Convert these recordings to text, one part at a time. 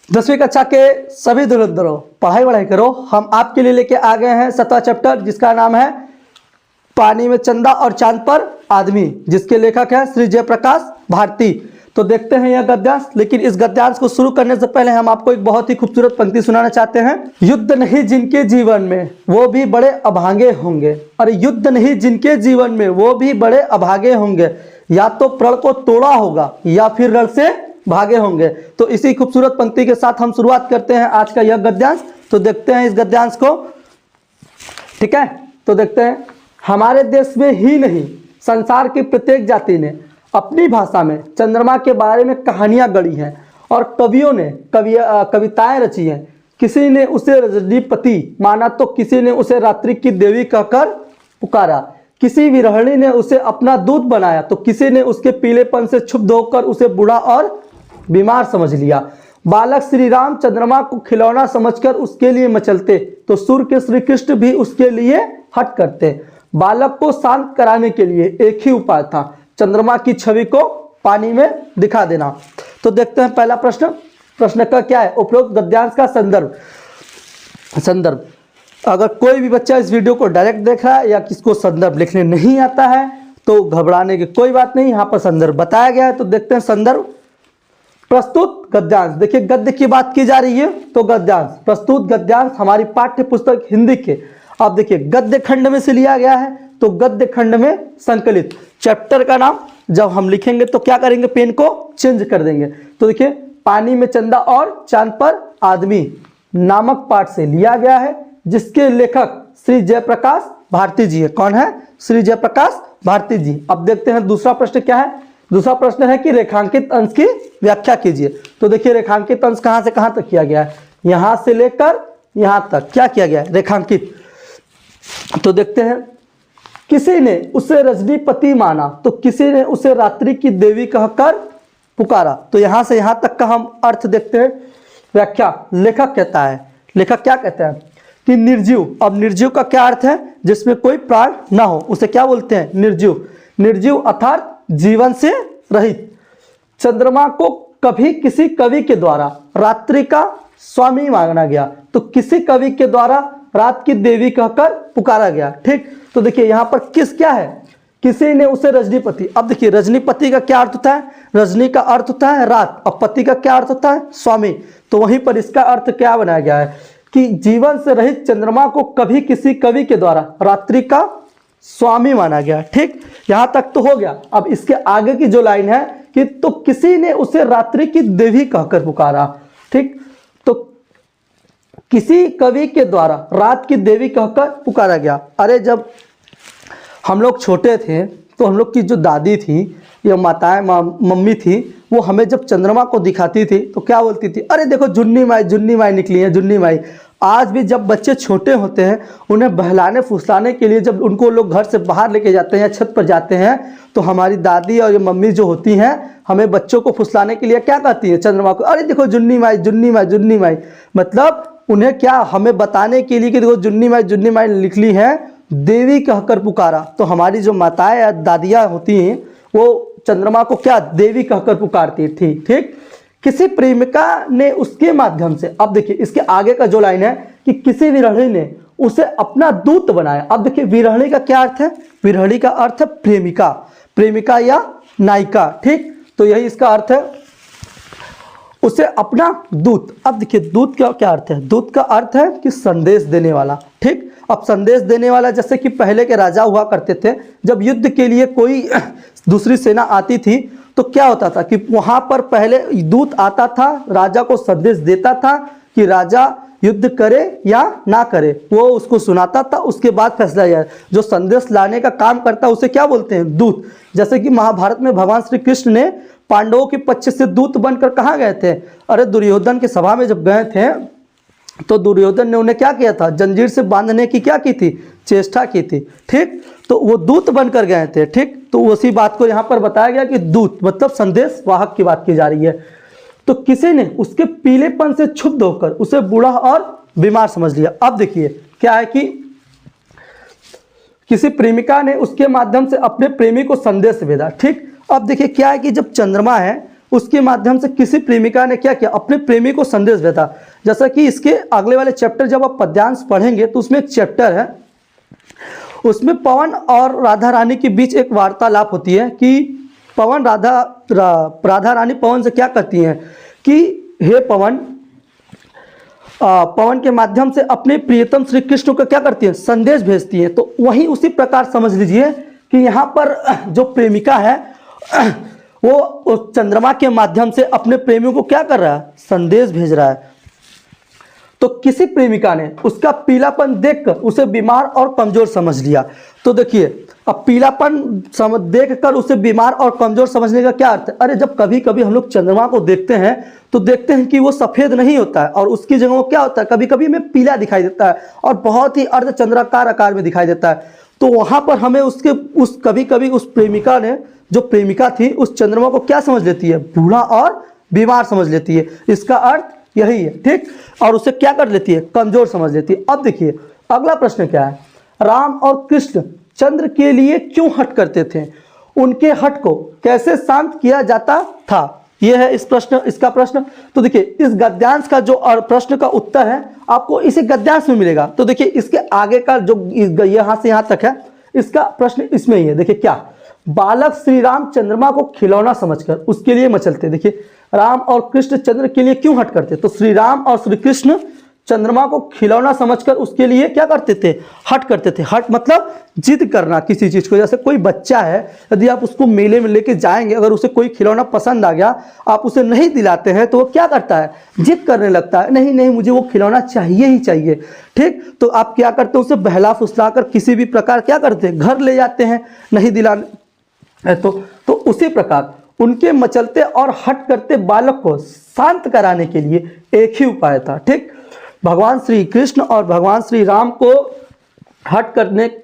10वीं कक्षा के सभी धुरंधरों, पढ़ाई वढ़ाई करो। हम आपके लिए लेके आ गए हैं 7वां चैप्टर, जिसका नाम है पानी में चंदा और चांद पर आदमी, जिसके लेखक है श्री जयप्रकाश भारती। तो देखते हैं यह गद्यांश। लेकिन इस गद्यांश को शुरू करने से पहले हम आपको एक बहुत ही खूबसूरत पंक्ति सुनाना चाहते हैं। युद्ध नहीं जिनके जीवन में वो भी बड़े अभागे होंगे। अरे युद्ध नहीं जिनके जीवन में वो भी बड़े अभागे होंगे, या तो प्रण को तोड़ा होगा या फिर रण से भागे होंगे। तो इसी खूबसूरत पंक्ति के साथ हम शुरुआत करते हैं आज का यह गद्यांश। तो देखते हैं इस गद्यांश को, ठीक है। तो देखते हैं। हमारे देश में ही नहीं, संसार की प्रत्येक जाति ने अपनी भाषा में चंद्रमा के बारे में कहानियां गढ़ी हैं और कवियों ने कविताएं रची हैं। किसी ने उसे रजनीपति माना तो किसी ने उसे रात्रि की देवी कहकर पुकारा। किसी विरहणी ने उसे अपना दूत बनाया तो किसी ने उसके पीलेपन से क्षुब्ध होकर उसे बूढ़ा और बीमार समझ लिया। बालक श्री राम चंद्रमा को खिलौना समझकर उसके लिए मचलते तो सूर्य के श्री कृष्ण भी उसके लिए हट करते। बालक को शांत कराने के लिए एक ही उपाय था, चंद्रमा की छवि को पानी में दिखा देना। तो देखते हैं पहला प्रश्न। प्रश्न का क्या है? उपरोक्त गद्यांश का संदर्भ। अगर कोई भी बच्चा इस वीडियो को डायरेक्ट देख रहा है या किसको संदर्भ लिखने नहीं आता है तो घबराने की कोई बात नहीं, यहाँ पर संदर्भ बताया गया है। तो देखते हैं संदर्भ। प्रस्तुत गद्यांश, देखिए गद्य की बात की जा रही है तो गद्यांश, प्रस्तुत गद्यांश हमारी पाठ्य पुस्तक हिंदी के, अब देखिए गद्य खंड में से लिया गया है तो गद्य खंड में संकलित। चैप्टर का नाम जब हम लिखेंगे तो क्या करेंगे, पेन को चेंज कर देंगे। तो देखिए पानी में चंदा और चांद पर आदमी नामक पाठ से लिया गया है, जिसके लेखक श्री जयप्रकाश भारती जी है। कौन है? श्री जयप्रकाश भारती जी। अब देखते हैं दूसरा प्रश्न क्या है। दूसरा प्रश्न है कि रेखांकित अंश की व्याख्या कीजिए। तो देखिए रेखांकित अंश कहां से कहां तक किया गया है, यहां से लेकर यहां तक क्या किया गया है, रेखांकित। तो देखते हैं। किसी ने उसे रजनीपति माना तो किसी ने उसे रात्रि की देवी कहकर पुकारा। तो यहां से यहां तक का हम अर्थ देखते हैं। व्याख्या लेखक कहता है, लेखक क्या कहता है कि निर्जीव। अब निर्जीव का क्या अर्थ है? जिसमें कोई प्राण ना हो, उसे क्या बोलते हैं? निर्जीव। निर्जीव अर्थात जीवन से रहित। चंद्रमा को कभी किसी कवि के द्वारा रात्रि का स्वामी माना गया तो किसी कवि के द्वारा रात की देवी कहकर पुकारा गया, ठीक। तो देखिए यहां पर किस क्या है, किसी ने उसे रजनीपति। अब देखिए रजनीपति का क्या अर्थ होता है? रजनी का अर्थ होता है रात और पति का क्या अर्थ होता है? स्वामी। तो वहीं पर इसका अर्थ क्या बनाया गया है कि जीवन से रहित चंद्रमा को कभी किसी कवि के द्वारा रात्रि का स्वामी माना गया, ठीक। यहां तक तो हो गया। अब इसके आगे की जो लाइन है कि तो किसी ने उसे रात्रि की देवी कहकर पुकारा, ठीक। तो किसी कवि के द्वारा रात की देवी कहकर पुकारा गया। अरे जब हम लोग छोटे थे तो हम लोग की जो दादी थी या माताएं मम्मी थी, वो हमें जब चंद्रमा को दिखाती थी तो क्या बोलती थी? अरे देखो जुन्नी माई निकली है, जुन्नी माई। आज भी जब बच्चे छोटे होते हैं उन्हें बहलाने फुसलाने के लिए जब उनको लोग घर से बाहर लेके जाते हैं या छत पर जाते हैं तो हमारी दादी और मम्मी जो होती हैं हमें बच्चों को फुसलाने के लिए क्या कहती है? चंद्रमा को अरे देखो जुन्नी माई, जुन्नी माई, जुन्नी माई। मतलब उन्हें क्या, हमें बताने के लिए कि देखो जुन्नी माई निकली है, देवी कहकर पुकारा। तो हमारी जो माताएं या दादियाँ होती हैं वो चंद्रमा को क्या, देवी कहकर पुकारती थी, ठीक। किसी प्रेमिका ने उसके माध्यम से, अब देखिए इसके आगे का जो लाइन है कि किसी विरहणी ने उसे अपना दूत बनाया। अब देखिए विरहणी का क्या अर्थ है? विरहणी का अर्थ है प्रेमिका, प्रेमिका या नायिका, ठीक। तो यही इसका अर्थ है, उसे अपना दूत। अब देखिए दूत का क्या अर्थ है? दूत का अर्थ है कि संदेश देने वाला, ठीक। अब संदेश देने वाला जैसे कि पहले के राजा हुआ करते थे, जब युद्ध के लिए कोई दूसरी सेना आती थी तो क्या होता था कि वहां पर पहले दूत आता था, राजा को संदेश देता था कि राजा युद्ध करे या ना करे, वो उसको सुनाता था, उसके बाद फैसला जाए। जो संदेश लाने का काम करता है उसे क्या बोलते हैं? दूत। जैसे कि महाभारत में भगवान श्री कृष्ण ने पांडवों के पक्ष से दूत बनकर कहाँ गए थे? अरे दुर्योधन की सभा में जब गए थे तो दुर्योधन ने उन्हें क्या किया था? जंजीर से बांधने की क्या की थी? चेष्टा की थी, ठीक। तो वो दूत बनकर गए थे, ठीक। तो उसी बात को यहाँ पर बताया गया कि दूत मतलब संदेश वाहक की बात की जा रही है। तो किसी ने उसके पीलेपन से क्षुब्ध होकर उसे बूढ़ा और बीमार समझ लिया। अब देखिए क्या है कि किसी प्रेमिका ने उसके माध्यम से अपने प्रेमी को संदेश भेजा, ठीक। अब देखिए क्या है कि जब चंद्रमा है उसके माध्यम से किसी प्रेमिका ने क्या किया, अपने प्रेमी को संदेश भेजा। जैसा कि इसके अगले वाले चैप्टर जब आप पद्यांश पढ़ेंगे तो उसमें एक चैप्टर है, उसमें पवन और राधा रानी के बीच एक वार्तालाप होती है कि पवन राधा रानी पवन से क्या कहती हैं कि हे पवन, पवन के माध्यम से अपने प्रियतम श्री कृष्ण को क्या करती है, संदेश भेजती है। तो वहीं उसी प्रकार समझ लीजिए कि यहाँ पर जो प्रेमिका है वो उस चंद्रमा के माध्यम से अपने प्रेमी को क्या कर रहा है, संदेश भेज रहा है। तो किसी प्रेमिका ने उसका पीलापन देखकर उसे बीमार और कमजोर समझ लिया। तो देखिए, अब पीलापन देखकर उसे बीमार और कमजोर समझने का क्या अर्थ है? अरे जब कभी कभी हम लोग चंद्रमा को देखते हैं तो देखते हैं कि वो सफ़ेद नहीं होता है और उसकी जगह वो क्या होता है, कभी कभी हमें पीला दिखाई देता है और बहुत ही अर्धचंद्राकार आकार में दिखाई देता है। तो वहाँ पर हमें उस कभी कभी उस प्रेमिका ने, जो प्रेमिका थी, उस चंद्रमा को क्या समझ लेती है, बूढ़ा और बीमार समझ लेती है। इसका अर्थ यही है, ठीक। और उसे क्या कर लेती है, कमजोर समझ लेती है। अब देखिए अगला प्रश्न क्या है, राम और कृष्ण चंद्र के लिए क्यों हट करते थे, उनके हट को कैसे शांत किया जाता था, यह है इसका प्रश्न। तो देखिए इस गद्यांश का जो प्रश्न का उत्तर है आपको इसी गद्यांश में मिलेगा। तो देखिए इसके आगे का जो यहाँ से यहाँ तक है, इसका प्रश्न इसमें ही है। देखिए क्या, बालक श्री राम चंद्रमा को खिलौना समझकर उसके लिए मचलते। देखिए राम और कृष्ण चंद्र के लिए क्यों हट करते, तो श्री राम और श्री कृष्ण चंद्रमा को खिलौना समझकर उसके लिए क्या करते थे, हट करते थे। हट मतलब जिद करना किसी चीज को। जैसे कोई बच्चा है, यदि आप उसको मेले में लेके जाएंगे, अगर उसे कोई खिलौना पसंद आ गया, आप उसे नहीं दिलाते हैं तो वो क्या करता है, जिद करने लगता है, नहीं नहीं मुझे वो खिलौना चाहिए ही चाहिए, ठीक। तो आप क्या करते हैं, उसे बहला फुसला कर किसी भी प्रकार क्या करते हैं, घर ले जाते हैं, नहीं दिलाने। तो उसी प्रकार उनके मचलते और हट करते बालक को शांत कराने के लिए एक ही उपाय था, ठीक। भगवान श्री कृष्ण और भगवान श्री राम को हट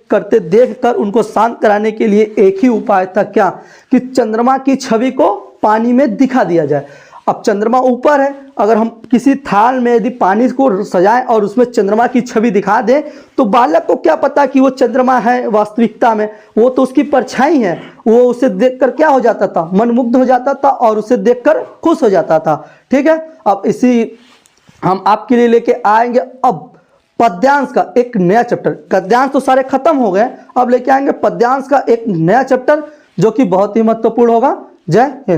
करते देखकर उनको शांत कराने के लिए एक ही उपाय था, क्या, कि चंद्रमा की छवि को पानी में दिखा दिया जाए। अब चंद्रमा ऊपर है, अगर हम किसी थाल में यदि पानी को सजाएं और उसमें चंद्रमा की छवि दिखा दें तो बालक को क्या पता कि वो चंद्रमा है वास्तविकता में, वो तो उसकी परछाई है। वो उसे देखकर क्या हो जाता था, मनमुग्ध हो जाता था और उसे देखकर खुश हो जाता था, ठीक है। अब इसी हम आपके लिए लेके आएंगे अब पद्यांश का एक नया चैप्टर। गद्यांश तो सारे खत्म हो गए, अब लेके आएंगे पद्यांश का एक नया चैप्टर जो कि बहुत ही महत्वपूर्ण होगा। जय हिंद।